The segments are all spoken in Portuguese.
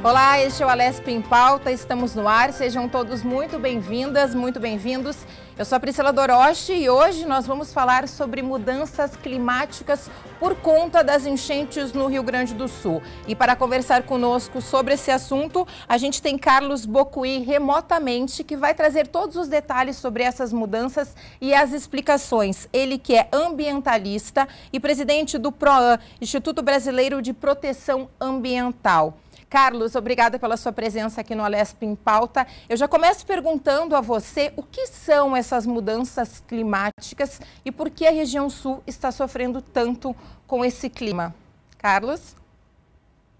Olá, este é o Alesp em Pauta, estamos no ar, sejam todos muito bem-vindas, muito bem-vindos. Eu sou a Priscila Doroshi e hoje nós vamos falar sobre mudanças climáticas por conta das enchentes no Rio Grande do Sul. E para conversar conosco sobre esse assunto, a gente tem Carlos Bocuí remotamente, que vai trazer todos os detalhes sobre essas mudanças e as explicações. Ele que é ambientalista e presidente do PROAM, Instituto Brasileiro de Proteção Ambiental. Carlos, obrigada pela sua presença aqui no Alesp em Pauta. Eu já começo perguntando a você o que são essas mudanças climáticas e por que a região sul está sofrendo tanto com esse clima. Carlos?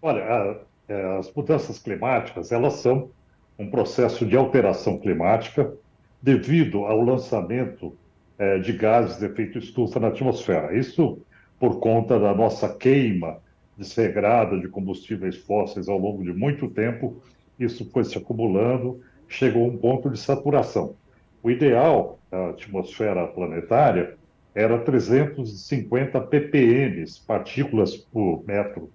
Olha, as mudanças climáticas, elas são um processo de alteração climática devido ao lançamento de gases de efeito estufa na atmosfera. Isso por conta da nossa queima desregrada de combustíveis fósseis ao longo de muito tempo, isso foi se acumulando, chegou a um ponto de saturação. O ideal da atmosfera planetária era 350 ppm, partículas por metro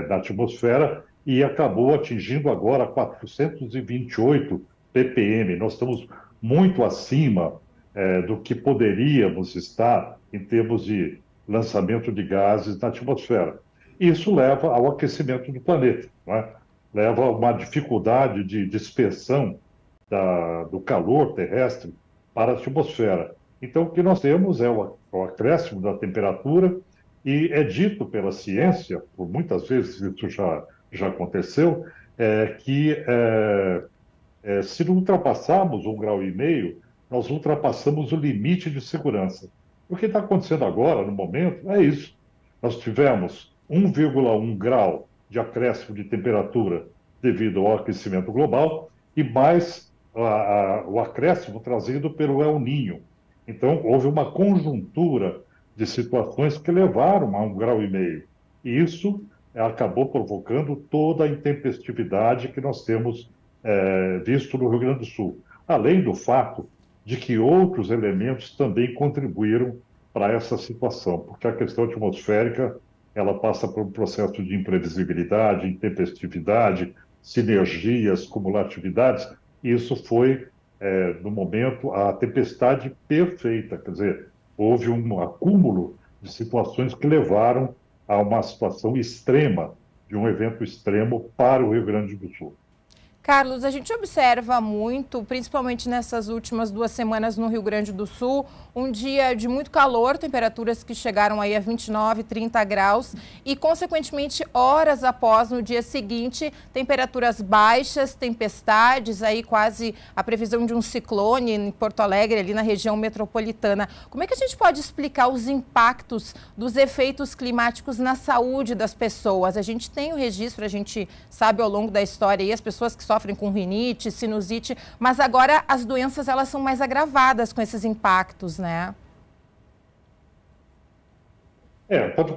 na atmosfera, e acabou atingindo agora 428 ppm. Nós estamos muito acima do que poderíamos estar em termos de lançamento de gases na atmosfera. Isso leva ao aquecimento do planeta, não é? Leva a uma dificuldade de dispersão do calor terrestre para a atmosfera. Então, o que nós temos é o acréscimo da temperatura, e é dito pela ciência, por muitas vezes isso já aconteceu, que se não ultrapassarmos 1,5 graus, nós ultrapassamos o limite de segurança. O que está acontecendo agora, no momento, é isso. Nós tivemos 1,1 grau de acréscimo de temperatura devido ao aquecimento global e mais o acréscimo trazido pelo El Niño. Então, houve uma conjuntura de situações que levaram a 1,5 graus. E isso acabou provocando toda a intempestividade que nós temos visto no Rio Grande do Sul. Além do fato de que outros elementos também contribuíram para essa situação, porque a questão atmosférica ela passa por um processo de imprevisibilidade, intempestividade, sinergias, cumulatividades, e isso foi, no momento, a tempestade perfeita, quer dizer, houve um acúmulo de situações que levaram a uma situação extrema, de um evento extremo para o Rio Grande do Sul. Carlos, a gente observa muito, principalmente nessas últimas 2 semanas no Rio Grande do Sul, um dia de muito calor, temperaturas que chegaram aí a 29, 30 graus e, consequentemente, horas após, no dia seguinte, temperaturas baixas, tempestades, aí quase a previsão de um ciclone em Porto Alegre, ali na região metropolitana. Como é que a gente pode explicar os impactos dos efeitos climáticos na saúde das pessoas? A gente tem o registro, a gente sabe ao longo da história aí, as pessoas que sofrem com rinite, sinusite, mas agora as doenças elas são mais agravadas com esses impactos, né?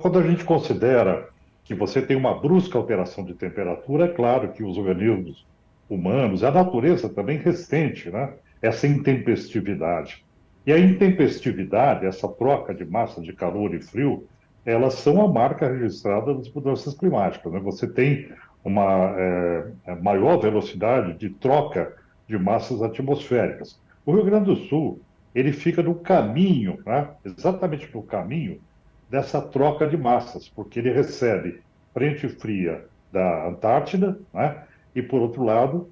Quando a gente considera que você tem uma brusca alteração de temperatura, é claro que os organismos humanos, a natureza também ressente, né, essa intempestividade. E a intempestividade, essa troca de massa de calor e frio, elas são a marca registrada das mudanças climáticas, né? Você tem uma maior velocidade de troca de massas atmosféricas. O Rio Grande do Sul, ele fica no caminho, né, exatamente no caminho dessa troca de massas, porque ele recebe frente fria da Antártida, né, e, por outro lado,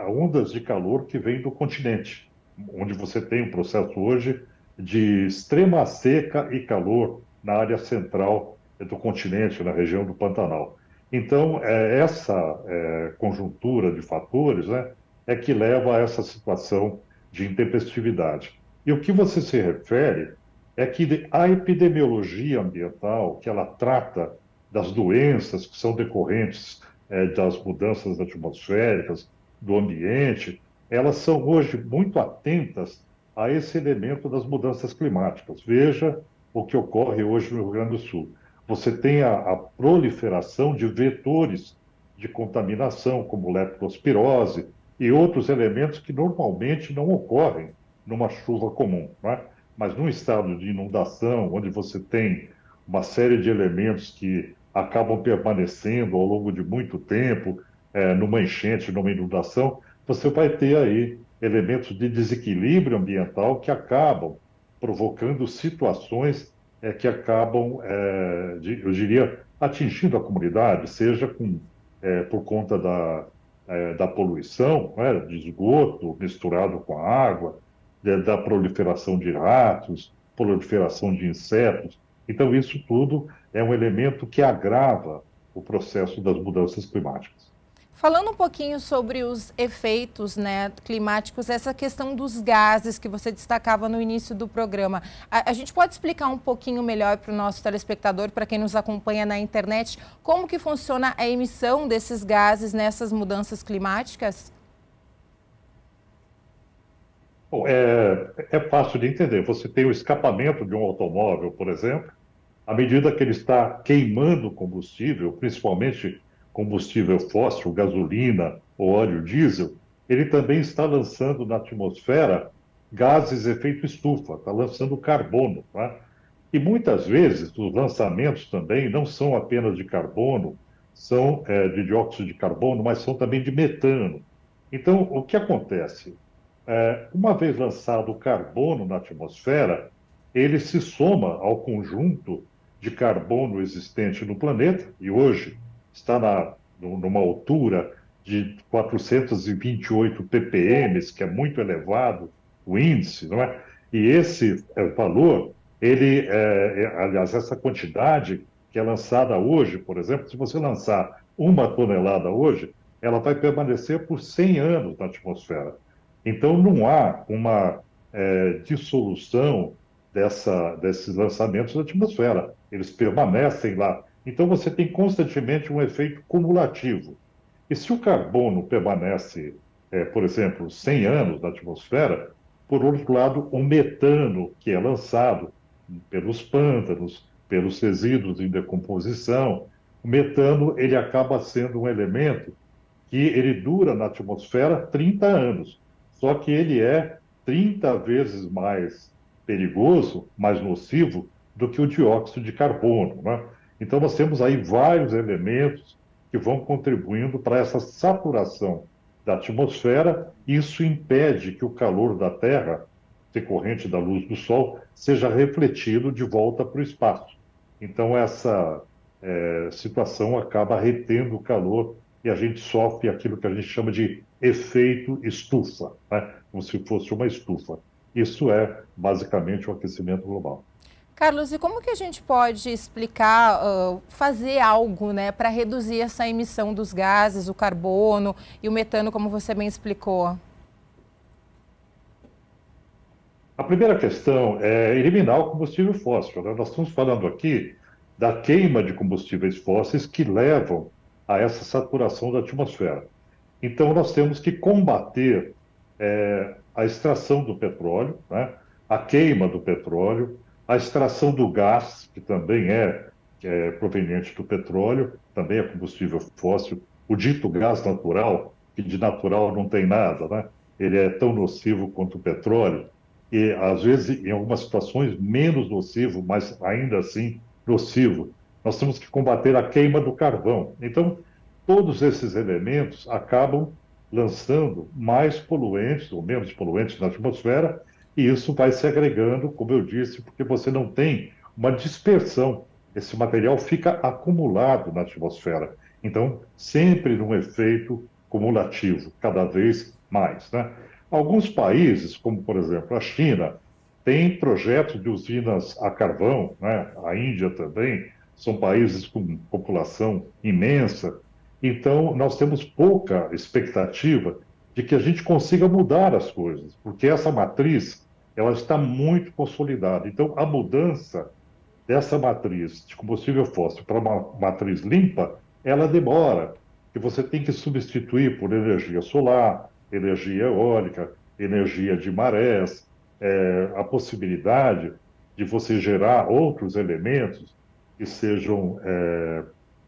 ondas de calor que vêm do continente, onde você tem um processo hoje de extrema seca e calor na área central do continente, na região do Pantanal. Então, essa conjuntura de fatores, né, é que leva a essa situação de intempestividade. E o que você se refere é que a epidemiologia ambiental, que ela trata das doenças que são decorrentes das mudanças atmosféricas, do ambiente, elas são hoje muito atentas a esse elemento das mudanças climáticas. Veja o que ocorre hoje no Rio Grande do Sul. Você tem a proliferação de vetores de contaminação, como leptospirose e outros elementos que normalmente não ocorrem numa chuva comum, não é? Mas num estado de inundação, onde você tem uma série de elementos que acabam permanecendo ao longo de muito tempo, numa enchente, numa inundação, você vai ter aí elementos de desequilíbrio ambiental que acabam provocando situações que acabam, eu diria, atingindo a comunidade, seja por conta da poluição, né, de esgoto misturado com a água, da proliferação de ratos, proliferação de insetos. Então, isso tudo é um elemento que agrava o processo das mudanças climáticas. Falando um pouquinho sobre os efeitos, né, climáticos, essa questão dos gases que você destacava no início do programa, a gente pode explicar um pouquinho melhor para o nosso telespectador, para quem nos acompanha na internet, como que funciona a emissão desses gases nessas mudanças climáticas? Bom, é fácil de entender. Você tem o escapamento de um automóvel, por exemplo, à medida que ele está queimando combustível, principalmente combustível fóssil, gasolina ou óleo diesel, ele também está lançando na atmosfera gases de efeito estufa, está lançando carbono. Tá? E muitas vezes os lançamentos também não são apenas de carbono, são de dióxido de carbono, mas são também de metano. Então, o que acontece? Uma vez lançado o carbono na atmosfera, ele se soma ao conjunto de carbono existente no planeta, e hoje está numa altura de 428 ppm, que é muito elevado o índice, não é? E esse valor, aliás, essa quantidade que é lançada hoje, por exemplo, se você lançar 1 tonelada hoje, ela vai permanecer por 100 anos na atmosfera. Então, não há uma dissolução desses lançamentos na atmosfera. Eles permanecem lá. Então, você tem constantemente um efeito cumulativo. E se o carbono permanece, por exemplo, 100 anos na atmosfera, por outro lado, o metano, que é lançado pelos pântanos, pelos resíduos em decomposição, o metano ele acaba sendo um elemento que ele dura na atmosfera 30 anos. Só que ele é 30 vezes mais perigoso, mais nocivo do que o dióxido de carbono, né? Então, nós temos aí vários elementos que vão contribuindo para essa saturação da atmosfera. Isso impede que o calor da Terra, decorrente da luz do Sol, seja refletido de volta para o espaço. Então, essa situação acaba retendo o calor e a gente sofre aquilo que a gente chama de efeito estufa, né? Como se fosse uma estufa. Isso é basicamente o aquecimento global. Carlos, e como que a gente pode explicar, fazer algo, né, para reduzir essa emissão dos gases, o carbono e o metano, como você bem explicou? A primeira questão é eliminar o combustível fóssil, né? Nós estamos falando aqui da queima de combustíveis fósseis que levam a essa saturação da atmosfera. Então, nós temos que combater a extração do petróleo, né? A queima do petróleo, a extração do gás, que é proveniente do petróleo, também é combustível fóssil, o dito gás natural, que de natural não tem nada, né? Ele é tão nocivo quanto o petróleo, e às vezes, em algumas situações, menos nocivo, mas ainda assim nocivo. Nós temos que combater a queima do carvão. Então, todos esses elementos acabam lançando mais poluentes ou menos poluentes na atmosfera, e isso vai se agregando, como eu disse, porque você não tem uma dispersão. Esse material fica acumulado na atmosfera. Então, sempre num efeito cumulativo, cada vez mais, né? Alguns países, como por exemplo a China, têm projetos de usinas a carvão, né? A Índia também, são países com população imensa. Então, nós temos pouca expectativa de que a gente consiga mudar as coisas, porque essa matriz ela está muito consolidada. Então, a mudança dessa matriz de combustível fóssil para uma matriz limpa, ela demora, que você tem que substituir por energia solar, energia eólica, energia de marés, a possibilidade de você gerar outros elementos que sejam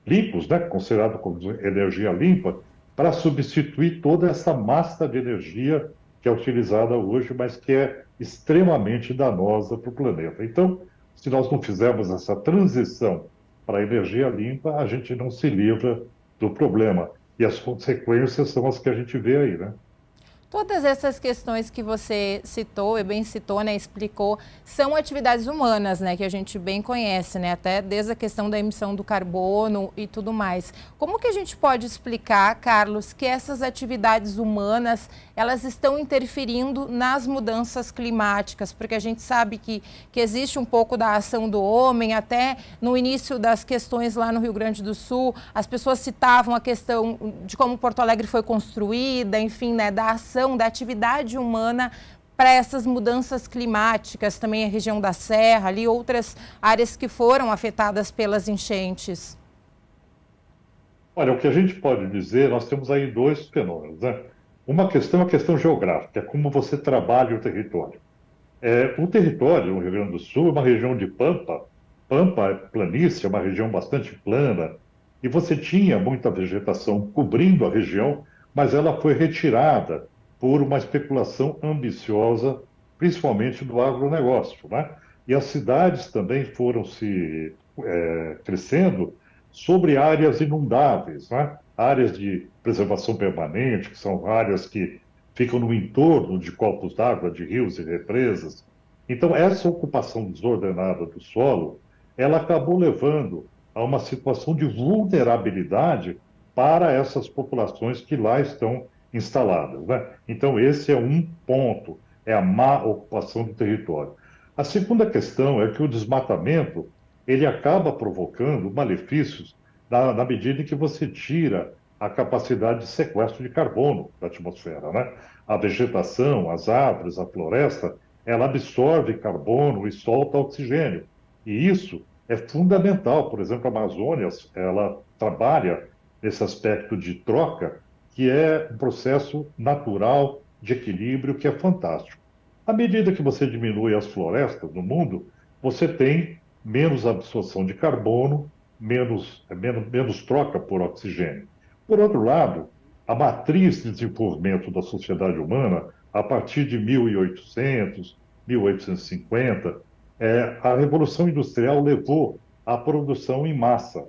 limpos, né, considerado como energia limpa, para substituir toda essa massa de energia que é utilizada hoje, mas que é extremamente danosa para o planeta. Então, se nós não fizermos essa transição para a energia limpa, a gente não se livra do problema. e as consequências são as que a gente vê aí, né? Todas essas questões que você citou, e bem citou, né, explicou, são atividades humanas, né, que a gente bem conhece, né, até desde a questão da emissão do carbono e tudo mais. Como que a gente pode explicar, Carlos, que essas atividades humanas, elas estão interferindo nas mudanças climáticas? Porque a gente sabe que existe um pouco da ação do homem, até no início das questões lá no Rio Grande do Sul, as pessoas citavam a questão de como Porto Alegre foi construída, enfim, né, da ação da atividade humana para essas mudanças climáticas, também a região da Serra, ali outras áreas que foram afetadas pelas enchentes. Olha, o que a gente pode dizer, nós temos aí dois fenômenos, né? Uma questão é a questão geográfica, é como você trabalha o território. O território no Rio Grande do Sul é uma região de pampa, pampa é planície, é uma região bastante plana, e você tinha muita vegetação cobrindo a região, mas ela foi retirada por uma especulação ambiciosa, principalmente do agronegócio, né? E as cidades também foram se crescendo sobre áreas inundáveis, né? Áreas de preservação permanente, que são áreas que ficam no entorno de corpos d'água, de rios e represas. Então, essa ocupação desordenada do solo, ela acabou levando a uma situação de vulnerabilidade para essas populações que lá estão instaladas, né? Então, esse é um ponto, é a má ocupação do território. A segunda questão é que o desmatamento, ele acaba provocando malefícios na medida em que você tira a capacidade de sequestro de carbono da atmosfera, né? A vegetação, as árvores, a floresta, ela absorve carbono e solta oxigênio. E isso é fundamental. Por exemplo, a Amazônia, ela trabalha nesse aspecto de troca, que é um processo natural de equilíbrio que é fantástico. À medida que você diminui as florestas no mundo, você tem menos absorção de carbono, menos troca por oxigênio. Por outro lado, a matriz de desenvolvimento da sociedade humana, a partir de 1800, 1850, a Revolução Industrial levou à produção em massa.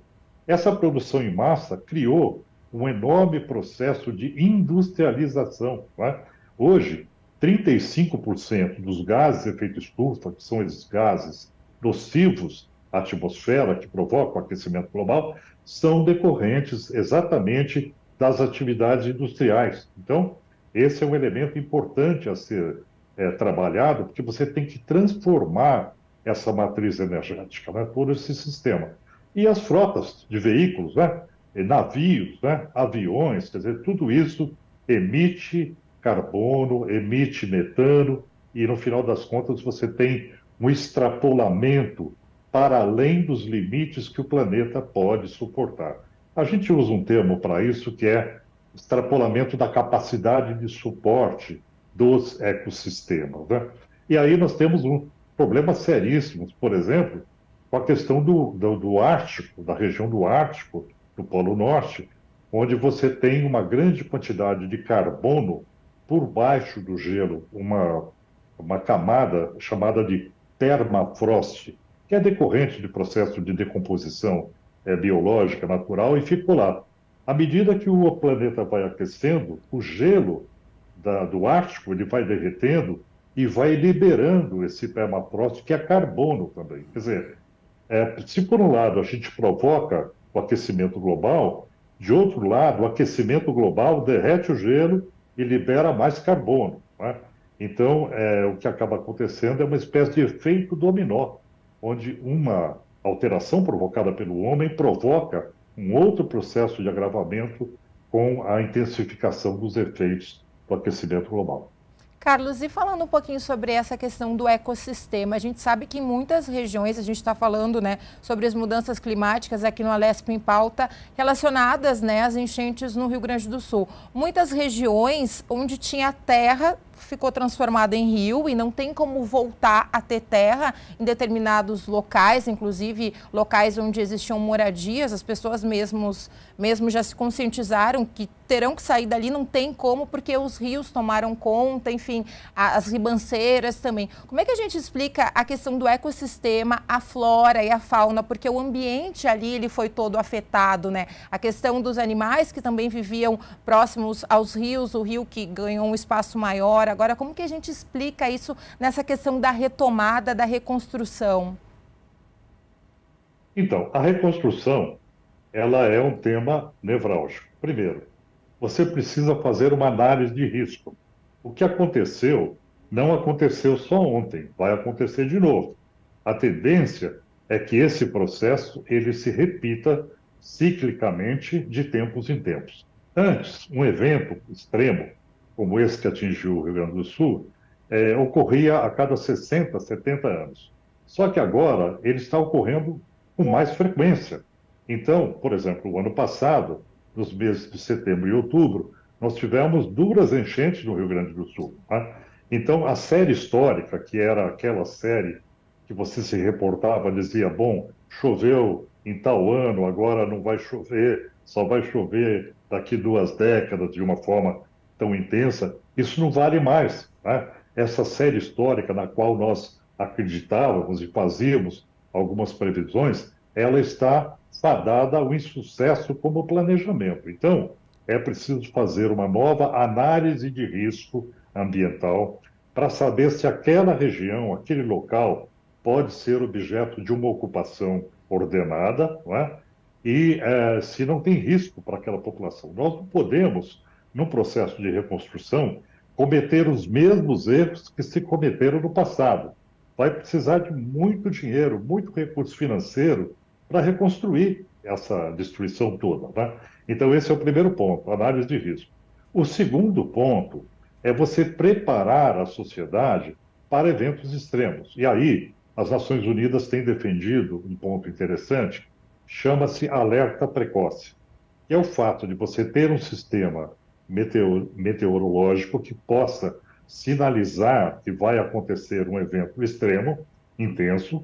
Essa produção em massa criou um enorme processo de industrialização, né? Hoje, 35% dos gases de efeito estufa, que são esses gases nocivos à atmosfera, que provocam o aquecimento global, são decorrentes exatamente das atividades industriais. Então, esse é um elemento importante a ser trabalhado, porque você tem que transformar essa matriz energética, né? Todo esse sistema. E as frotas de veículos, né? Navios, né? Aviões, quer dizer, tudo isso emite carbono, emite metano, e no final das contas você tem um extrapolamento para além dos limites que o planeta pode suportar. A gente usa um termo para isso que é extrapolamento da capacidade de suporte dos ecossistemas, né? E aí nós temos um problema seríssimo, por exemplo, com a questão do Ártico, da região do Ártico, do Polo Norte, onde você tem uma grande quantidade de carbono por baixo do gelo, uma camada chamada de permafrost, que é decorrente de processo de decomposição biológica natural, e ficou lá. À medida que o planeta vai aquecendo, o gelo do Ártico ele vai derretendo e vai liberando esse permafrost, que é carbono também. Quer dizer, se por um lado a gente provoca o aquecimento global, de outro lado, o aquecimento global derrete o gelo e libera mais carbono, né? Então, o que acaba acontecendo é uma espécie de efeito dominó, onde uma alteração provocada pelo homem provoca um outro processo de agravamento com a intensificação dos efeitos do aquecimento global. Carlos, e falando um pouquinho sobre essa questão do ecossistema, a gente sabe que em muitas regiões, a gente está falando, né, sobre as mudanças climáticas aqui no Alesp em Pauta, relacionadas, né, às enchentes no Rio Grande do Sul. Muitas regiões onde tinha terra ficou transformado em rio e não tem como voltar a ter terra em determinados locais, inclusive locais onde existiam moradias, as pessoas mesmo já se conscientizaram que terão que sair dali, não tem como, porque os rios tomaram conta, enfim, as ribanceiras também. Como é que a gente explica a questão do ecossistema, a flora e a fauna, porque o ambiente ali ele foi todo afetado, né? A questão dos animais que também viviam próximos aos rios, o rio que ganhou um espaço maior. Agora, como que a gente explica isso nessa questão da retomada, da reconstrução? Então, a reconstrução, ela é um tema nevrálgico. Primeiro, você precisa fazer uma análise de risco. O que aconteceu não aconteceu só ontem, vai acontecer de novo. A tendência é que esse processo ele se repita ciclicamente de tempos em tempos. Antes, um evento extremo, como esse que atingiu o Rio Grande do Sul, ocorria a cada 60, 70 anos. Só que agora ele está ocorrendo com mais frequência. Então, por exemplo, o ano passado, nos meses de setembro e outubro, nós tivemos duras enchentes no Rio Grande do Sul. Tá? Então, a série histórica, que era aquela série que você se reportava, dizia, bom, choveu em tal ano, agora não vai chover, só vai chover daqui 2 décadas de uma forma tão intensa, isso não vale mais. Tá? Essa série histórica na qual nós acreditávamos e fazíamos algumas previsões, ela está fadada ao insucesso como planejamento. Então, é preciso fazer uma nova análise de risco ambiental para saber se aquela região, aquele local, pode ser objeto de uma ocupação ordenada, não é? E se não tem risco para aquela população. Nós não podemos, no processo de reconstrução, cometer os mesmos erros que se cometeram no passado. Vai precisar de muito dinheiro, muito recurso financeiro para reconstruir essa destruição toda. Né? Então, esse é o primeiro ponto, análise de risco. O segundo ponto é você preparar a sociedade para eventos extremos. E aí, as Nações Unidas têm defendido um ponto interessante, chama-se alerta precoce, que é o fato de você ter um sistema meteorológico que possa sinalizar que vai acontecer um evento extremo, intenso,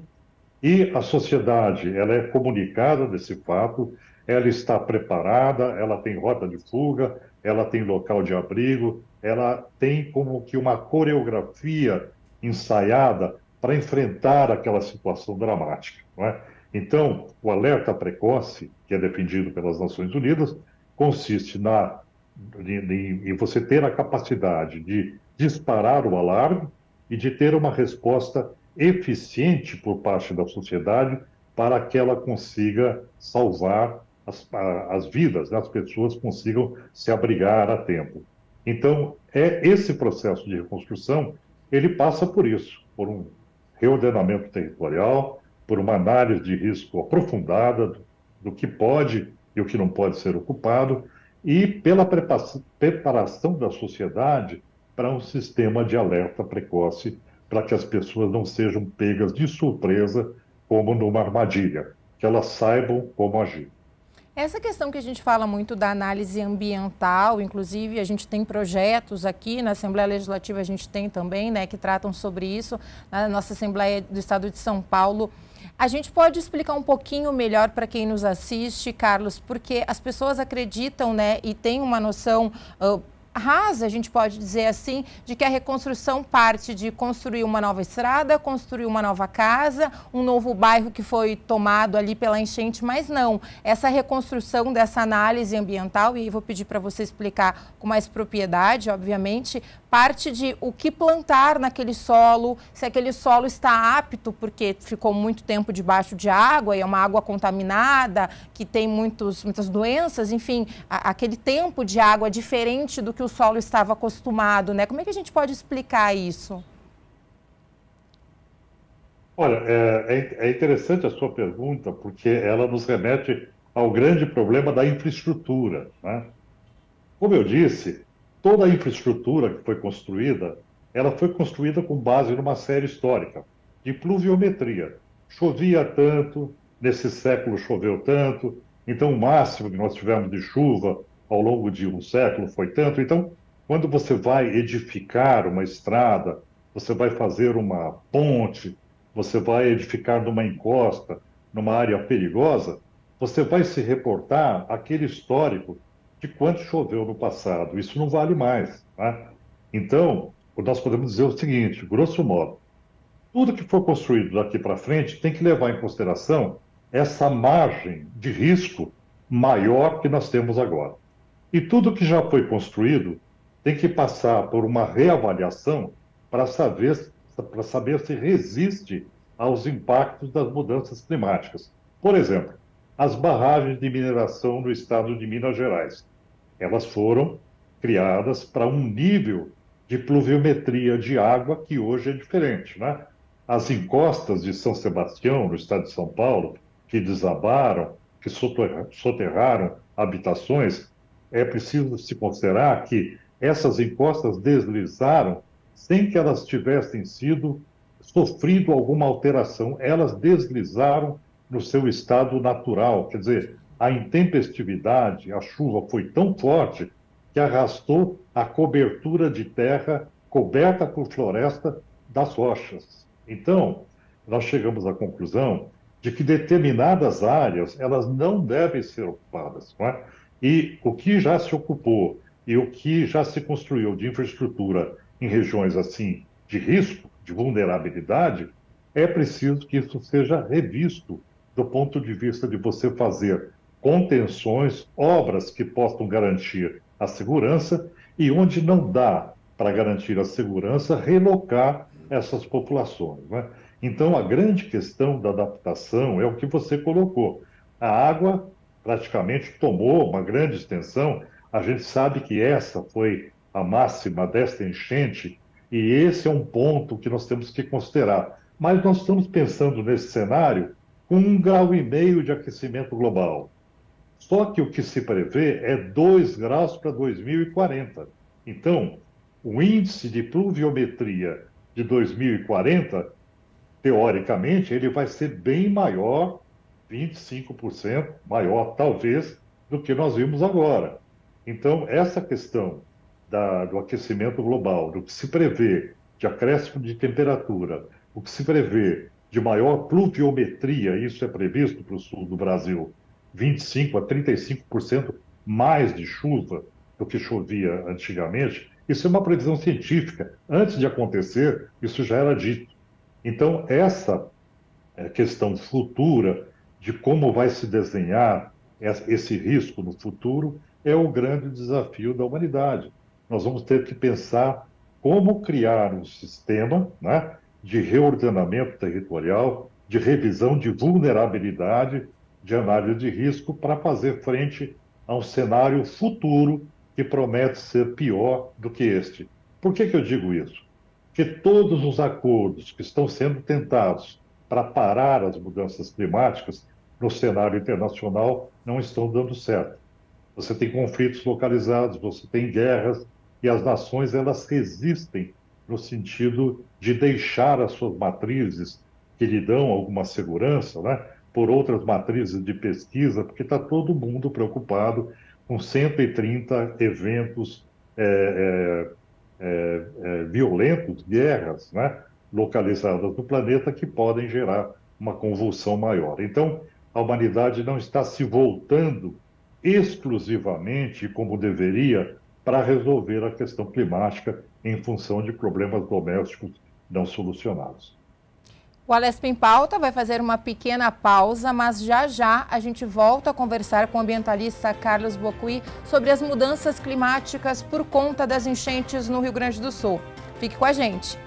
e a sociedade ela é comunicada desse fato, ela está preparada, ela tem rota de fuga, ela tem local de abrigo, ela tem como que uma coreografia ensaiada para enfrentar aquela situação dramática. Não é? Então, o alerta precoce, que é defendido pelas Nações Unidas, consiste em você ter a capacidade de disparar o alarme e de ter uma resposta eficiente por parte da sociedade para que ela consiga salvar as vidas, né? As pessoas consigam se abrigar a tempo. Então, esse processo de reconstrução, ele passa por isso, por um reordenamento territorial, por uma análise de risco aprofundada do que pode e o que não pode ser ocupado, e pela preparação da sociedade para um sistema de alerta precoce, para que as pessoas não sejam pegas de surpresa como numa armadilha, que elas saibam como agir. Essa questão que a gente fala muito da análise ambiental, inclusive a gente tem projetos aqui na Assembleia Legislativa, a gente tem também, né, que tratam sobre isso, na nossa Assembleia do Estado de São Paulo. A gente pode explicar um pouquinho melhor para quem nos assiste, Carlos, porque as pessoas acreditam, né, e têm uma noção rasa, a gente pode dizer assim, de que a reconstrução parte de construir uma nova estrada, construir uma nova casa, um novo bairro que foi tomado ali pela enchente, mas não. Essa reconstrução dessa análise ambiental, e vou pedir para você explicar com mais propriedade, obviamente, parte de o que plantar naquele solo, se aquele solo está apto, porque ficou muito tempo debaixo de água, e é uma água contaminada, que tem muitas doenças, enfim, aquele tempo de água diferente do que o solo estava acostumado, né? Como é que a gente pode explicar isso? Olha, é interessante a sua pergunta, porque ela nos remete ao grande problema da infraestrutura, né? Como eu disse, toda a infraestrutura que foi construída, ela foi construída com base numa série histórica de pluviometria. Chovia tanto, nesse século choveu tanto, então o máximo que nós tivemos de chuva ao longo de um século foi tanto. Então, quando você vai edificar uma estrada, você vai fazer uma ponte, você vai edificar numa encosta, numa área perigosa, você vai se reportar aquele histórico de quanto choveu no passado. Isso não vale mais, né? Então, nós podemos dizer o seguinte, grosso modo, tudo que for construído daqui para frente tem que levar em consideração essa margem de risco maior que nós temos agora. E tudo que já foi construído tem que passar por uma reavaliação para saber se resiste aos impactos das mudanças climáticas. Por exemplo, as barragens de mineração no estado de Minas Gerais. Elas foram criadas para um nível de pluviometria de água que hoje é diferente, né? As encostas de São Sebastião, no estado de São Paulo, que desabaram, que soterraram habitações, é preciso se considerar que essas encostas deslizaram sem que elas tivessem sofrido alguma alteração. Elas deslizaram no seu estado natural, quer dizer, a intempestividade, a chuva foi tão forte que arrastou a cobertura de terra coberta por floresta das rochas. Então, nós chegamos à conclusão de que determinadas áreas elas não devem ser ocupadas, não é? E o que já se ocupou e o que já se construiu de infraestrutura em regiões assim de risco, de vulnerabilidade, é preciso que isso seja revisto do ponto de vista de você fazer contenções, obras que possam garantir a segurança e onde não dá para garantir a segurança, relocar essas populações, né? Então, a grande questão da adaptação é o que você colocou. A água praticamente tomou uma grande extensão. A gente sabe que essa foi a máxima desta enchente e esse é um ponto que nós temos que considerar. Mas nós estamos pensando nesse cenário com 1,5 graus de aquecimento global. Só que o que se prevê é 2 graus para 2040. Então, o índice de pluviometria de 2040, teoricamente, ele vai ser bem maior, 25% maior, talvez, do que nós vimos agora. Então, essa questão do aquecimento global, do que se prevê de acréscimo de temperatura, o que se prevê de maior pluviometria, isso é previsto para o sul do Brasil, 25% a 35% mais de chuva do que chovia antigamente, isso é uma previsão científica. Antes de acontecer, isso já era dito. Então, essa questão futura de como vai se desenhar esse risco no futuro é o grande desafio da humanidade. Nós vamos ter que pensar como criar um sistema, né, de reordenamento territorial, de revisão de vulnerabilidade, de análise de risco para fazer frente a um cenário futuro que promete ser pior do que este. Por que eu digo isso? Porque todos os acordos que estão sendo tentados para parar as mudanças climáticas no cenário internacional não estão dando certo. Você tem conflitos localizados, você tem guerras, e as nações elas resistem no sentido de deixar as suas matrizes que lhe dão alguma segurança, né, por outras matrizes de pesquisa, porque está todo mundo preocupado com 130 eventos violentos, guerras, né, localizadas no planeta que podem gerar uma convulsão maior. Então, a humanidade não está se voltando exclusivamente, como deveria, para resolver a questão climática em função de problemas domésticos não solucionados. O Alesp em Pauta vai fazer uma pequena pausa, mas já já a gente volta a conversar com o ambientalista Carlos Bocuí sobre as mudanças climáticas por conta das enchentes no Rio Grande do Sul. Fique com a gente.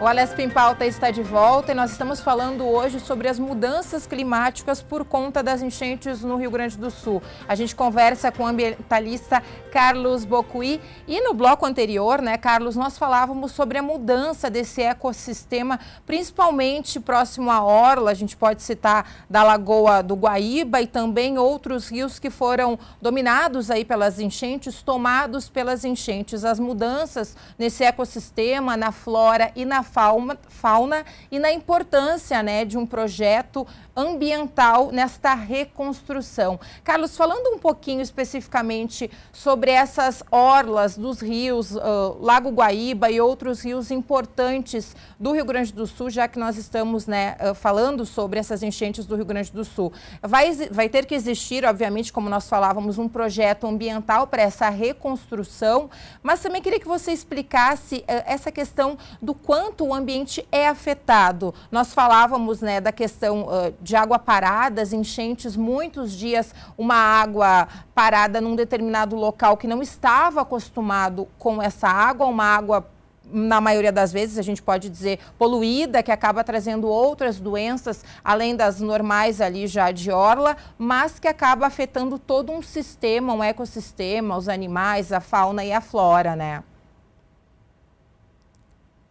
O Alesp em Pauta está de volta e nós estamos falando hoje sobre as mudanças climáticas por conta das enchentes no Rio Grande do Sul. A gente conversa com o ambientalista Carlos Bocuí e no bloco anterior, né, Carlos, nós falávamos sobre a mudança desse ecossistema, principalmente próximo à orla. A gente pode citar da Lagoa do Guaíba e também outros rios que foram dominados aí pelas enchentes, tomados pelas enchentes. As mudanças nesse ecossistema, na flora e na fauna e na importância, né, de um projeto ambiental nesta reconstrução. Carlos, falando um pouquinho especificamente sobre essas orlas dos rios, Lago Guaíba e outros rios importantes do Rio Grande do Sul, já que nós estamos, né, falando sobre essas enchentes do Rio Grande do Sul. Vai ter que existir, obviamente, como nós falávamos, um projeto ambiental para essa reconstrução, mas também queria que você explicasse essa questão do quanto o ambiente é afetado. Nós falávamos, né, da questão de água parada, enchentes, muitos dias uma água parada num determinado local que não estava acostumado com essa água, uma água, na maioria das vezes, a gente pode dizer, poluída, que acaba trazendo outras doenças, além das normais ali já de orla, mas que acaba afetando todo um sistema, um ecossistema, os animais, a fauna e a flora, né?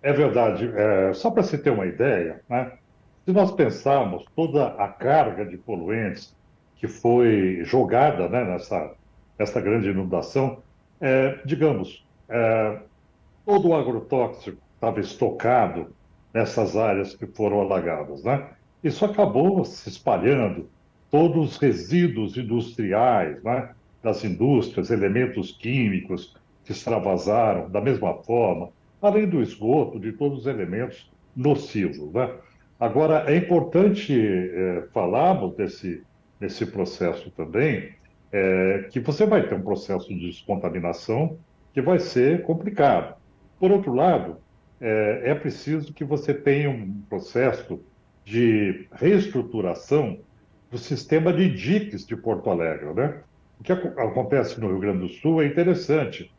É verdade. Só para você ter uma ideia, né? Se nós pensarmos toda a carga de poluentes que foi jogada, né, nessa grande inundação, digamos, todo o agrotóxico estava estocado nessas áreas que foram alagadas, né? Isso acabou se espalhando, todos os resíduos industriais, né, das indústrias, elementos químicos que extravasaram da mesma forma, além do esgoto, de todos os elementos nocivos, né? Agora, é importante falarmos desse processo também, que você vai ter um processo de descontaminação que vai ser complicado. Por outro lado, é preciso que você tenha um processo de reestruturação do sistema de diques de Porto Alegre, né? O que acontece no Rio Grande do Sul é interessante.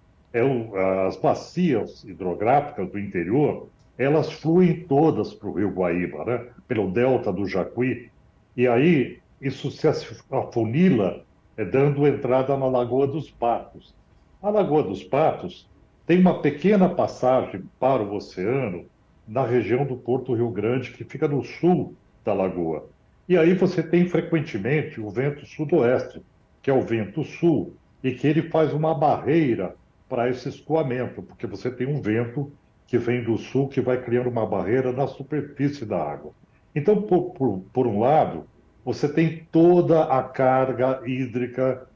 As bacias hidrográficas do interior, elas fluem todas para o Rio Guaíba, né? Pelo delta do Jacuí, e aí isso se afunila, dando entrada na Lagoa dos Patos. A Lagoa dos Patos tem uma pequena passagem para o oceano na região do Porto Rio Grande, que fica no sul da lagoa. E aí você tem frequentemente o vento sudoeste, que é o vento sul, e que ele faz uma barreira para esse escoamento, porque você tem um vento que vem do sul que vai criando uma barreira na superfície da água. Então, por um lado, você tem toda a carga hídrica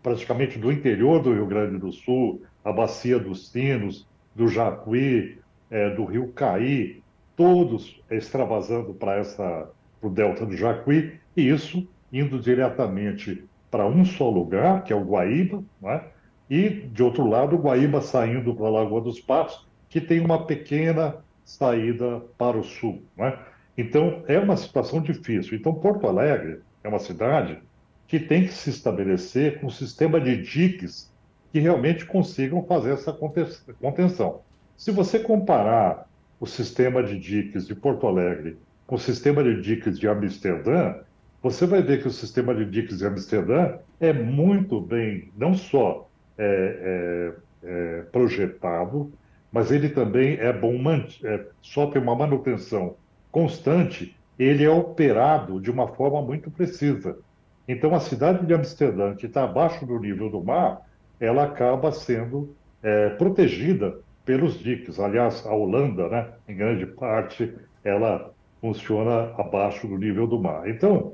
praticamente do interior do Rio Grande do Sul, a Bacia dos Sinos, do Jacuí, do Rio Caí, todos extravasando para o delta do Jacuí, e isso indo diretamente para um só lugar, que é o Guaíba, né? E, de outro lado, o Guaíba saindo para a Lagoa dos Patos, que tem uma pequena saída para o sul, né? Então, é uma situação difícil. Então, Porto Alegre é uma cidade que tem que se estabelecer com um sistema de diques que realmente consigam fazer essa contenção. Se você comparar o sistema de diques de Porto Alegre com o sistema de diques de Amsterdã, você vai ver que o sistema de diques de Amsterdã é muito bem, não só projetado, mas ele também é bom, só tem uma manutenção constante, ele é operado de uma forma muito precisa. Então, a cidade de Amsterdã, que está abaixo do nível do mar, ela acaba sendo protegida pelos diques. Aliás, a Holanda, né, em grande parte, ela funciona abaixo do nível do mar. Então,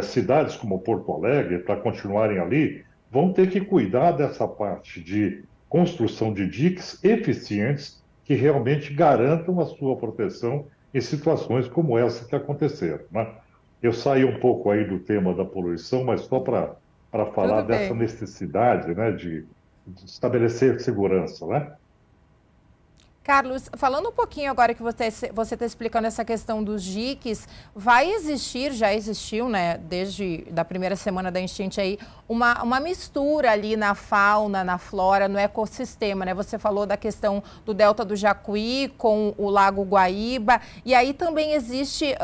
cidades como Porto Alegre, para continuarem ali, vão ter que cuidar dessa parte de construção de diques eficientes que realmente garantam a sua proteção em situações como essa que aconteceram, né? Eu saí um pouco aí do tema da poluição, mas só para falar dessa necessidade, né, de estabelecer segurança, né? Carlos, falando um pouquinho agora que você está explicando essa questão dos diques, vai existir, já existiu, né, desde da primeira semana da enchente aí, uma mistura ali na fauna, na flora, no ecossistema, né? Você falou da questão do Delta do Jacuí com o Lago Guaíba, e aí também existe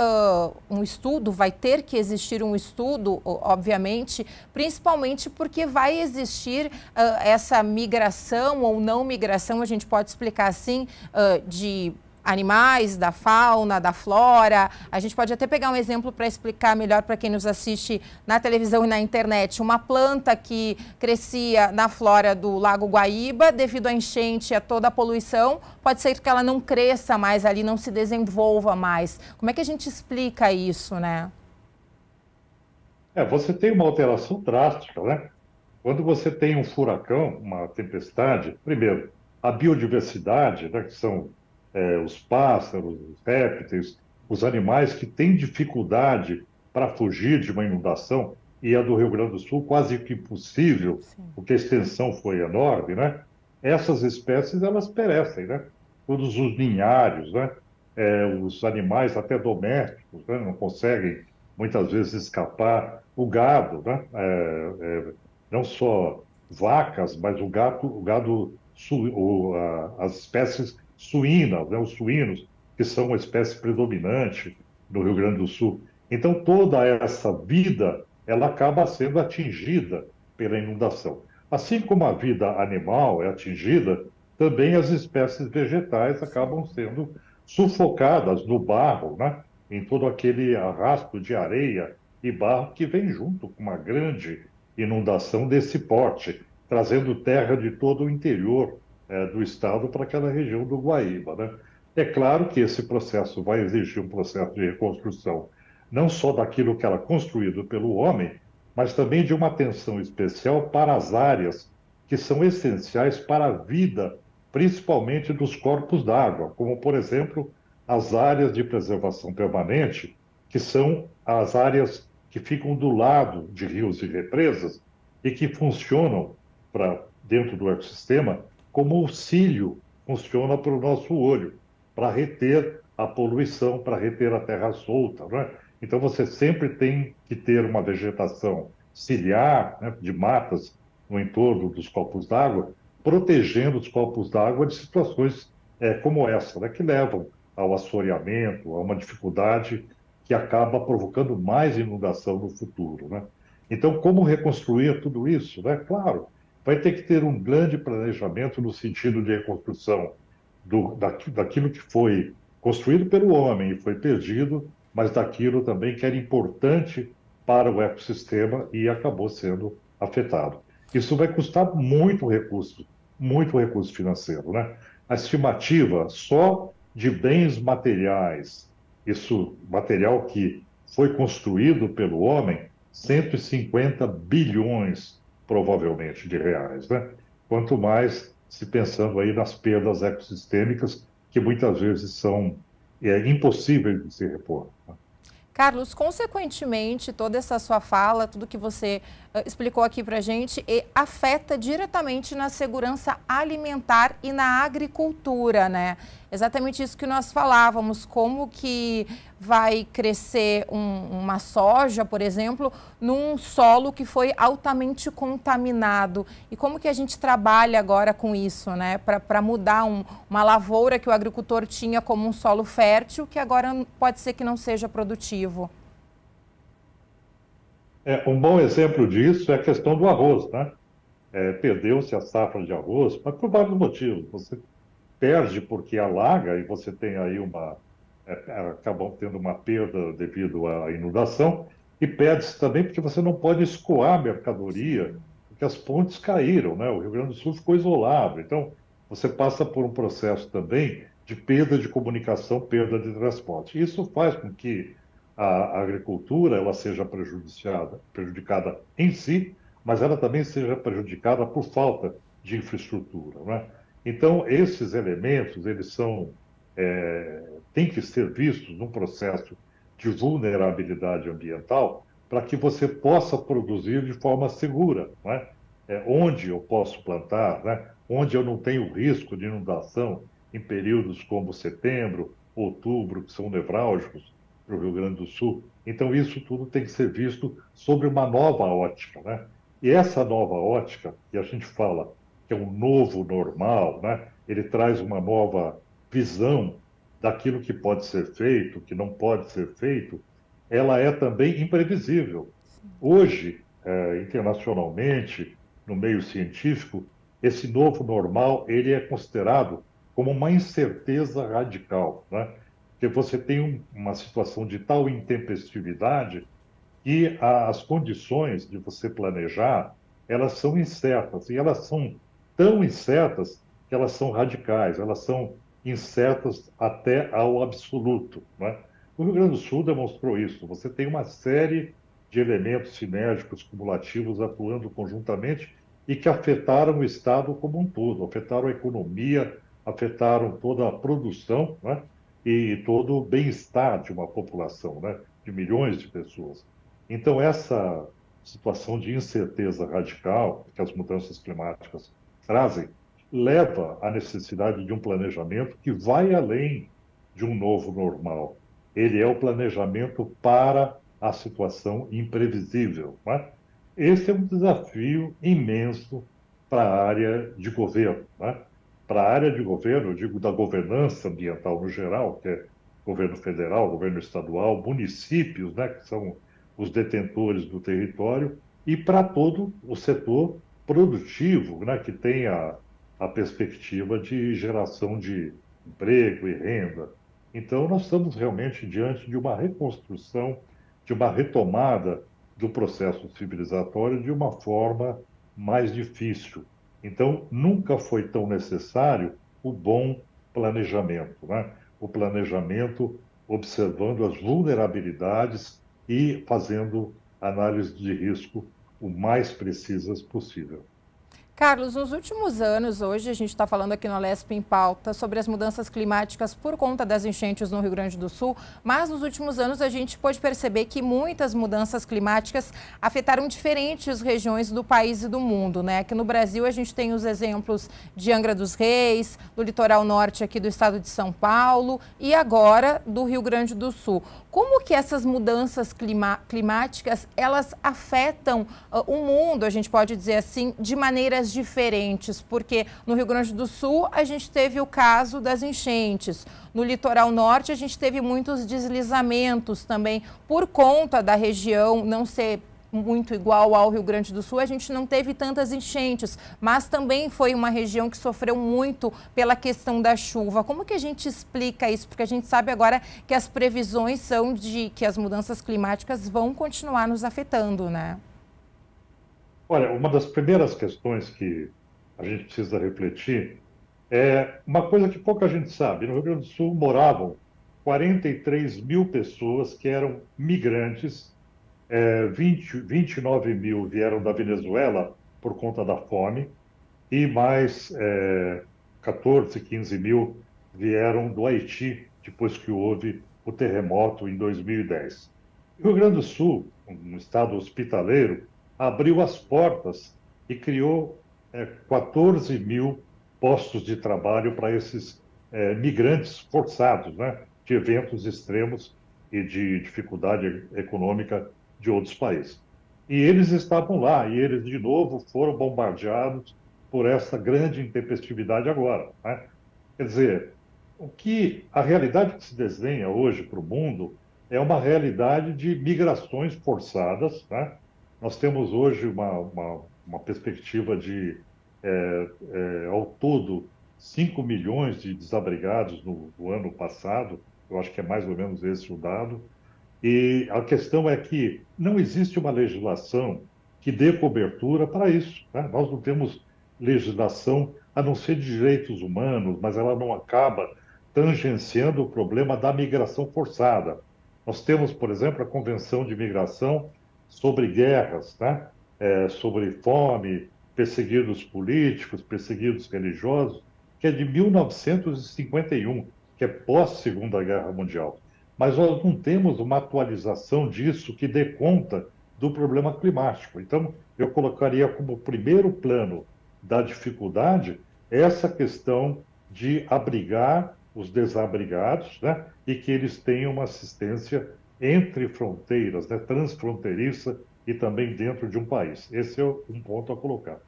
um estudo, vai ter que existir um estudo, obviamente, principalmente porque vai existir essa migração ou não migração, a gente pode explicar assim, de animais, da fauna, da flora. A gente pode até pegar um exemplo para explicar melhor para quem nos assiste na televisão e na internet. Uma planta que crescia na flora do Lago Guaíba, devido à enchente e a toda a poluição, pode ser que ela não cresça mais ali, não se desenvolva mais. Como é que a gente explica isso, né? Você tem uma alteração drástica, né? Quando você tem um furacão, uma tempestade, primeiro, a biodiversidade, né, que são os pássaros, os répteis, os animais que têm dificuldade para fugir de uma inundação, e a do Rio Grande do Sul quase que impossível, Sim. porque a extensão foi enorme, né? Essas espécies, elas perecem, né? Todos os ninhários, né? Os animais até domésticos, né? Não conseguem, muitas vezes, escapar. O gado, né? Não só vacas, mas o gado as espécies suínas, né, os suínos, que são uma espécie predominante no Rio Grande do Sul. Então, toda essa vida, ela acaba sendo atingida pela inundação. Assim como a vida animal é atingida, também as espécies vegetais acabam sendo sufocadas no barro, né, em todo aquele arrasto de areia e barro que vem junto com uma grande inundação desse porte, trazendo terra de todo o interior do estado para aquela região do Guaíba, né? É claro que esse processo vai exigir um processo de reconstrução, não só daquilo que era construído pelo homem, mas também de uma atenção especial para as áreas que são essenciais para a vida, principalmente dos corpos d'água, como, por exemplo, as áreas de preservação permanente, que são as áreas que ficam do lado de rios e represas e que funcionam dentro do ecossistema como o cílio funciona para o nosso olho, para reter a poluição, para reter a terra solta, né? Então você sempre tem que ter uma vegetação ciliar, né, de matas no entorno dos corpos d'água, protegendo os corpos d'água de situações como essa, né, que levam ao assoreamento, a uma dificuldade que acaba provocando mais inundação no futuro, né? Então, como reconstruir tudo isso, né? Claro, vai ter que ter um grande planejamento no sentido de reconstrução daquilo que foi construído pelo homem e foi perdido, mas daquilo também que era importante para o ecossistema e acabou sendo afetado. Isso vai custar muito recurso financeiro, né? A estimativa só de bens materiais, isso material que foi construído pelo homem, 150 bilhões provavelmente de reais, né? Quanto mais se pensando aí nas perdas ecossistêmicas que muitas vezes são impossíveis de se repor, né? Carlos, consequentemente, toda essa sua fala, tudo que você explicou aqui para a gente, afeta diretamente na segurança alimentar e na agricultura, né? Exatamente isso que nós falávamos, como que vai crescer uma soja, por exemplo, num solo que foi altamente contaminado. E como que a gente trabalha agora com isso, né? Para mudar uma lavoura que o agricultor tinha como um solo fértil, que agora pode ser que não seja produtivo. Um bom exemplo disso é a questão do arroz, né? Perdeu-se a safra de arroz, mas por vários motivos. Você perde porque alaga e você tem aí acabam tendo uma perda devido à inundação, e perde-se também porque você não pode escoar mercadoria, porque as pontes caíram, né? O Rio Grande do Sul ficou isolado. Então, você passa por um processo também de perda de comunicação, perda de transporte. Isso faz com que a agricultura ela seja prejudicada em si, mas ela também seja prejudicada por falta de infraestrutura, né? Então, esses elementos, eles têm que ser vistos num processo de vulnerabilidade ambiental para que você possa produzir de forma segura, né? Onde eu posso plantar, né? Onde eu não tenho risco de inundação em períodos como setembro, outubro, que são nevrálgicos para o Rio Grande do Sul. Então, isso tudo tem que ser visto sobre uma nova ótica, né? E essa nova ótica, que a gente fala que é um novo normal, né? Ele traz uma nova visão daquilo que pode ser feito, que não pode ser feito, ela é também imprevisível. Hoje, internacionalmente, no meio científico, esse novo normal ele é considerado como uma incerteza radical, né? Porque você tem uma situação de tal intempestividade que as condições de você planejar, elas são incertas, e elas são tão incertas que elas são radicais, elas são incertas até ao absoluto, né? O Rio Grande do Sul demonstrou isso. Você tem uma série de elementos sinérgicos cumulativos atuando conjuntamente e que afetaram o Estado como um todo, afetaram a economia, afetaram toda a produção, né? E todo o bem-estar de uma população, né? De milhões de pessoas. Então, essa situação de incerteza radical que as mudanças climáticas trazem leva à necessidade de um planejamento que vai além de um novo normal. Ele é o planejamento para a situação imprevisível, né? Esse é um desafio imenso para a área de governo, né? Para a área de governo, eu digo da governança ambiental no geral, que é governo federal, governo estadual, municípios, né, que são os detentores do território, e para todo o setor produtivo, né, que tem a perspectiva de geração de emprego e renda. Então, nós estamos realmente diante de uma reconstrução, de uma retomada do processo civilizatório de uma forma mais difícil. Então, nunca foi tão necessário o bom planejamento, né? O planejamento observando as vulnerabilidades e fazendo análise de risco o mais precisas possível. Carlos, nos últimos anos, hoje a gente está falando aqui no Alesp em Pauta sobre as mudanças climáticas por conta das enchentes no Rio Grande do Sul, mas nos últimos anos a gente pôde perceber que muitas mudanças climáticas afetaram diferentes regiões do país e do mundo, né? Aqui no Brasil a gente tem os exemplos de Angra dos Reis, do litoral norte aqui do estado de São Paulo e agora do Rio Grande do Sul. Como que essas mudanças climáticas, elas afetam o mundo, a gente pode dizer assim, de maneiras diferentes? Porque no Rio Grande do Sul a gente teve o caso das enchentes. No litoral norte a gente teve muitos deslizamentos também por conta da região não ser muito igual ao Rio Grande do Sul, a gente não teve tantas enchentes, mas também foi uma região que sofreu muito pela questão da chuva. Como que a gente explica isso? Porque a gente sabe agora que as previsões são de que as mudanças climáticas vão continuar nos afetando, né? Olha, uma das primeiras questões que a gente precisa refletir é uma coisa que pouca gente sabe. No Rio Grande do Sul moravam 43 mil pessoas que eram migrantes. 29 mil vieram da Venezuela por conta da fome e mais 14, 15 mil vieram do Haiti depois que houve o terremoto em 2010. O Rio Grande do Sul, um estado hospitaleiro, abriu as portas e criou 14 mil postos de trabalho para esses migrantes forçados, né, de eventos extremos e de dificuldade econômica de outros países. E eles estavam lá, e eles, de novo, foram bombardeados por essa grande intempestividade agora, né? Quer dizer, a realidade que se desenha hoje para o mundo é uma realidade de migrações forçadas, né? Nós temos hoje uma perspectiva de, ao todo, 5 milhões de desabrigados no ano passado, eu acho que é mais ou menos esse o dado. E a questão é que não existe uma legislação que dê cobertura para isso, né? Nós não temos legislação, a não ser de direitos humanos, mas ela não acaba tangenciando o problema da migração forçada. Nós temos, por exemplo, a Convenção de Migração sobre guerras, né? Sobre fome, perseguidos políticos, perseguidos religiosos, que é de 1951, que é pós-Segunda Guerra Mundial. Mas nós não temos uma atualização disso que dê conta do problema climático. Então, eu colocaria como primeiro plano da dificuldade essa questão de abrigar os desabrigados, né? E que eles tenham uma assistência entre fronteiras, né? Transfronteiriça e também dentro de um país. Esse é um ponto a colocar.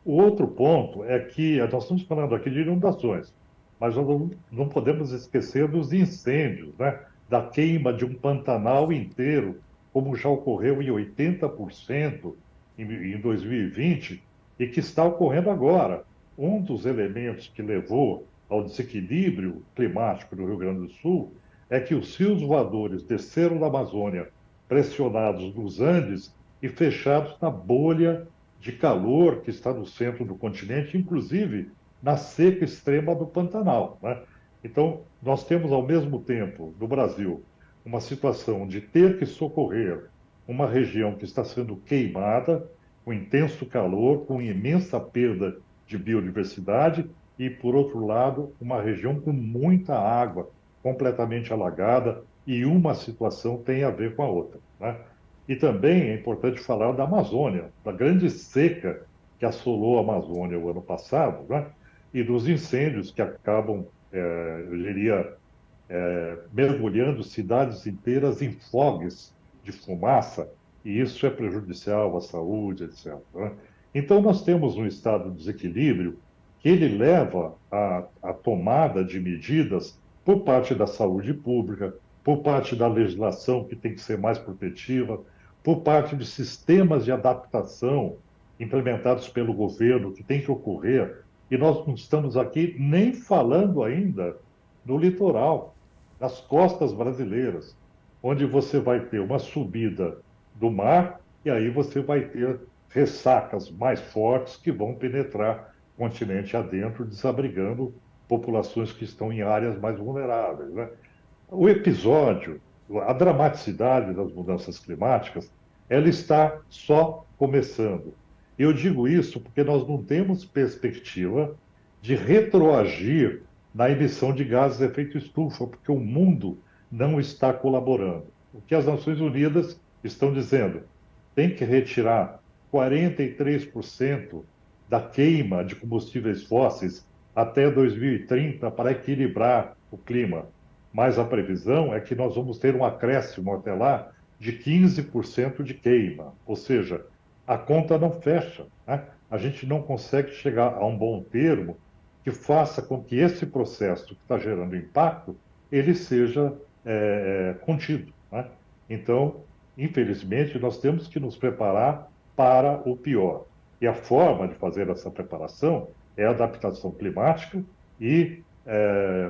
O outro ponto é que nós estamos falando aqui de inundações, mas nós não podemos esquecer dos incêndios, né? Da queima de um Pantanal inteiro, como já ocorreu em 80% em 2020, e que está ocorrendo agora. Um dos elementos que levou ao desequilíbrio climático no Rio Grande do Sul é que os rios voadores desceram da Amazônia, pressionados nos Andes e fechados na bolha de calor que está no centro do continente, inclusive na seca extrema do Pantanal, né? Então, nós temos ao mesmo tempo, no Brasil, uma situação de ter que socorrer uma região que está sendo queimada, com intenso calor, com imensa perda de biodiversidade, e, por outro lado, uma região com muita água, completamente alagada, e uma situação tem a ver com a outra, né? E também é importante falar da Amazônia, da grande seca que assolou a Amazônia o ano passado, né? E dos incêndios que acabam, eu diria, mergulhando cidades inteiras em fogues de fumaça, e isso é prejudicial à saúde, etc., né? Então, nós temos um estado de desequilíbrio que ele leva à tomada de medidas por parte da saúde pública, por parte da legislação, que tem que ser mais protetiva, por parte de sistemas de adaptação implementados pelo governo, que tem que ocorrer, e nós não estamos aqui nem falando ainda no litoral, nas costas brasileiras, onde você vai ter uma subida do mar e aí você vai ter ressacas mais fortes que vão penetrar o continente adentro, desabrigando populações que estão em áreas mais vulneráveis, né? O episódio, a dramaticidade das mudanças climáticas, ela está só começando. Eu digo isso porque nós não temos perspectiva de retroagir na emissão de gases de efeito estufa, porque o mundo não está colaborando. O que as Nações Unidas estão dizendo? Tem que retirar 43% da queima de combustíveis fósseis até 2030 para equilibrar o clima. Mas a previsão é que nós vamos ter um acréscimo até lá de 15% de queima. Ou seja, a conta não fecha, né? A gente não consegue chegar a um bom termo que faça com que esse processo que está gerando impacto, ele seja contido, né? Então, infelizmente, nós temos que nos preparar para o pior. E a forma de fazer essa preparação é a adaptação climática e,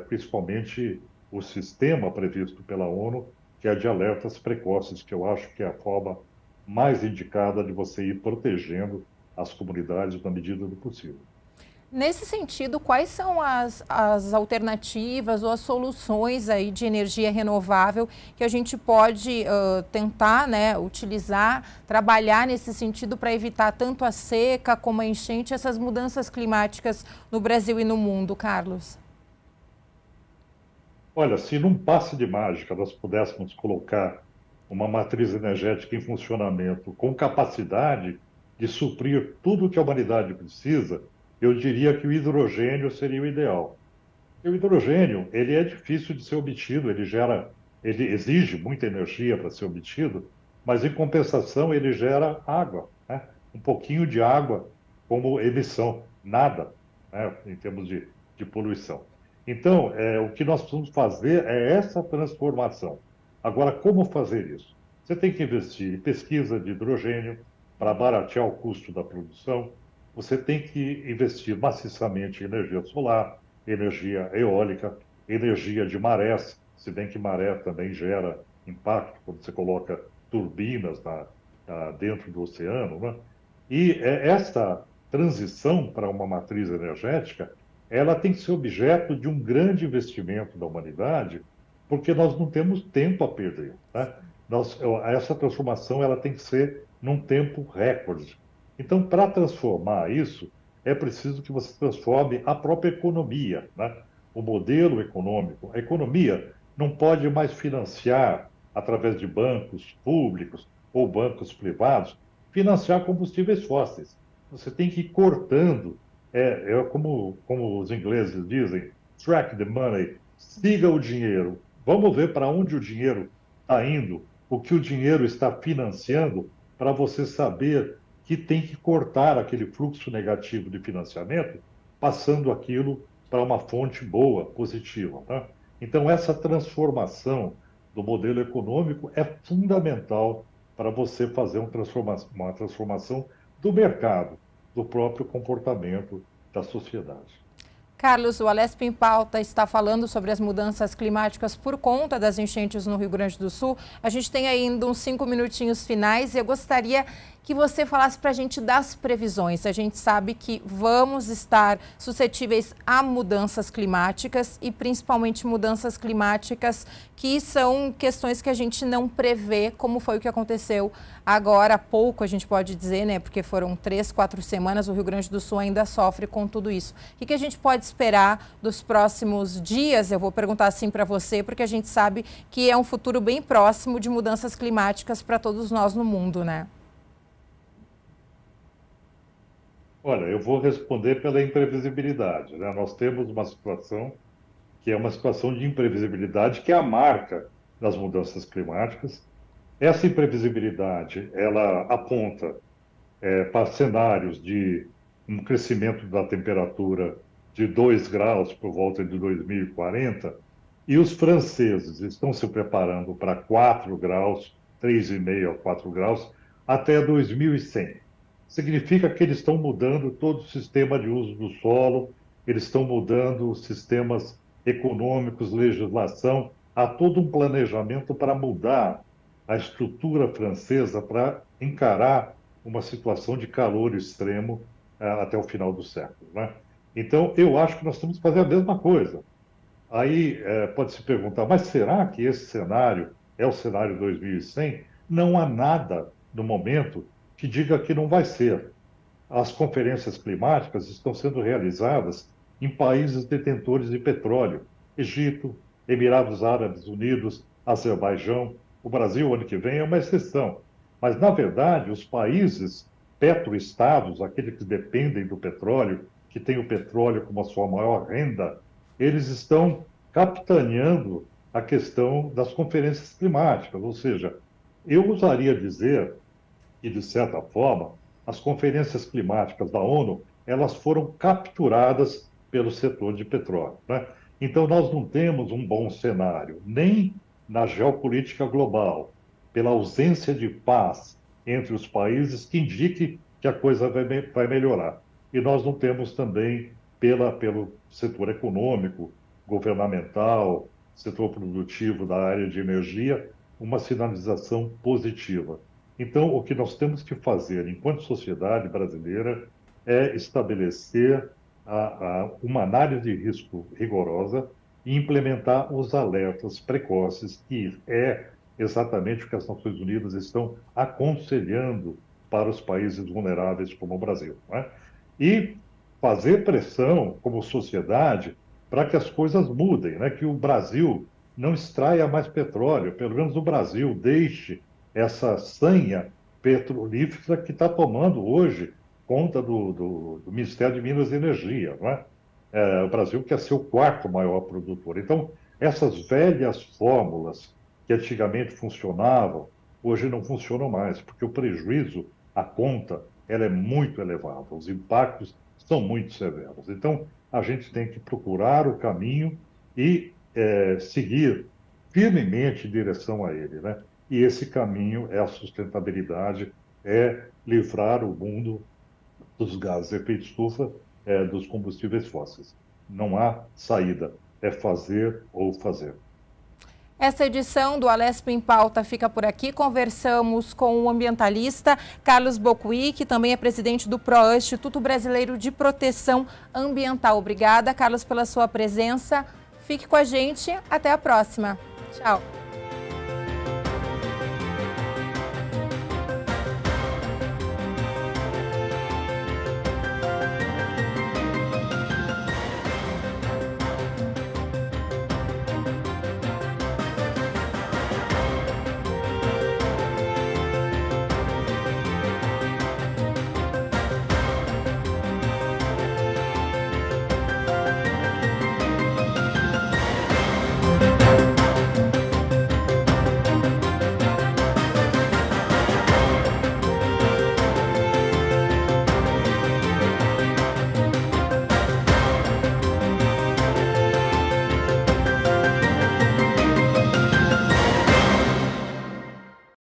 principalmente, o sistema previsto pela ONU, que é de alertas precoces, que eu acho que é a forma mais indicada de você ir protegendo as comunidades na medida do possível. Nesse sentido, quais são as alternativas ou as soluções aí de energia renovável que a gente pode tentar, né, utilizar, trabalhar nesse sentido para evitar tanto a seca como a enchente, essas mudanças climáticas no Brasil e no mundo, Carlos? Olha, se num passe de mágica nós pudéssemos colocar uma matriz energética em funcionamento com capacidade de suprir tudo o que a humanidade precisa, eu diria que o hidrogênio seria o ideal. E o hidrogênio, ele é difícil de ser obtido, ele exige muita energia para ser obtido, mas em compensação ele gera água, né? Um pouquinho de água como emissão, nada, né? Em termos de poluição. Então, o que nós precisamos fazer é essa transformação. Agora, como fazer isso? Você tem que investir em pesquisa de hidrogênio para baratear o custo da produção. Você tem que investir maciçamente em energia solar, energia eólica, energia de marés, se bem que maré também gera impacto quando você coloca turbinas dentro do oceano, né? E essa transição para uma matriz energética, ela tem que ser objeto de um grande investimento da humanidade, porque nós não temos tempo a perder, né? Essa transformação ela tem que ser num tempo recorde. Então, para transformar isso, é preciso que você transforme a própria economia, né? O modelo econômico. A economia não pode mais financiar, através de bancos públicos ou bancos privados, financiar combustíveis fósseis. Você tem que ir cortando como os ingleses dizem, track the money, siga o dinheiro. Vamos ver para onde o dinheiro está indo, o que o dinheiro está financiando, para você saber que tem que cortar aquele fluxo negativo de financiamento, passando aquilo para uma fonte boa, positiva. Tá? Então, essa transformação do modelo econômico é fundamental para você fazer uma transformação do mercado, do próprio comportamento da sociedade. Carlos, o Alesp em Pauta está falando sobre as mudanças climáticas por conta das enchentes no Rio Grande do Sul. A gente tem ainda uns 5 minutinhos finais e eu gostaria que você falasse para a gente das previsões. A gente sabe que vamos estar suscetíveis a mudanças climáticas e principalmente mudanças climáticas que são questões que a gente não prevê, como foi o que aconteceu agora há pouco, a gente pode dizer, né? Porque foram 3, 4 semanas, o Rio Grande do Sul ainda sofre com tudo isso. O que a gente pode esperar dos próximos dias? Eu vou perguntar assim para você, porque a gente sabe que é um futuro bem próximo de mudanças climáticas para todos nós no mundo, né? Olha, eu vou responder pela imprevisibilidade, né? Nós temos uma situação que é uma situação de imprevisibilidade, que é a marca das mudanças climáticas. Essa imprevisibilidade, ela aponta para cenários de um crescimento da temperatura de 2 graus por volta de 2040, e os franceses estão se preparando para 4 graus, 3,5 a 4 graus, até 2100. Significa que eles estão mudando todo o sistema de uso do solo, eles estão mudando os sistemas econômicos, legislação, há todo um planejamento para mudar a estrutura francesa para encarar uma situação de calor extremo até o final do século, né? Então, eu acho que nós temos que fazer a mesma coisa. Aí pode se perguntar, mas será que esse cenário é o cenário 2100? Não há nada no momento que diga que não vai ser. As conferências climáticas estão sendo realizadas em países detentores de petróleo: Egito, Emirados Árabes Unidos, Azerbaijão. O Brasil, ano que vem, é uma exceção. Mas, na verdade, os países petroestados, aqueles que dependem do petróleo, que têm o petróleo como a sua maior renda, eles estão capitaneando a questão das conferências climáticas. Ou seja, eu ousaria dizer que, de certa forma, as conferências climáticas da ONU, elas foram capturadas pelo setor de petróleo, né? Então, nós não temos um bom cenário, nem na geopolítica global, pela ausência de paz entre os países, que indique que a coisa vai melhorar. E nós não temos também, pelo setor econômico, governamental, setor produtivo da área de energia, uma sinalização positiva. Então, o que nós temos que fazer, enquanto sociedade brasileira, é estabelecer uma análise de risco rigorosa e implementar os alertas precoces, que é exatamente o que as Nações Unidas estão aconselhando para os países vulneráveis como o Brasil, né? E fazer pressão como sociedade para que as coisas mudem, né? Que o Brasil não extraia mais petróleo, pelo menos o Brasil deixe essa sanha petrolífera que está tomando hoje conta do Ministério de Minas e Energia, não é? O Brasil quer ser o 4º maior produtor. Então, essas velhas fórmulas que antigamente funcionavam, hoje não funcionam mais, porque o prejuízo, a conta, ela é muito elevada, os impactos são muito severos. Então, a gente tem que procurar o caminho e seguir firmemente em direção a ele, né? E esse caminho é a sustentabilidade, é livrar o mundo dos gases de efeito estufa, dos combustíveis fósseis. Não há saída, é fazer ou fazer. Essa edição do Alesp em Pauta fica por aqui. Conversamos com o ambientalista Carlos Bocuí, que também é presidente do PROAN, Instituto Brasileiro de Proteção Ambiental. Obrigada, Carlos, pela sua presença. Fique com a gente. Até a próxima. Tchau.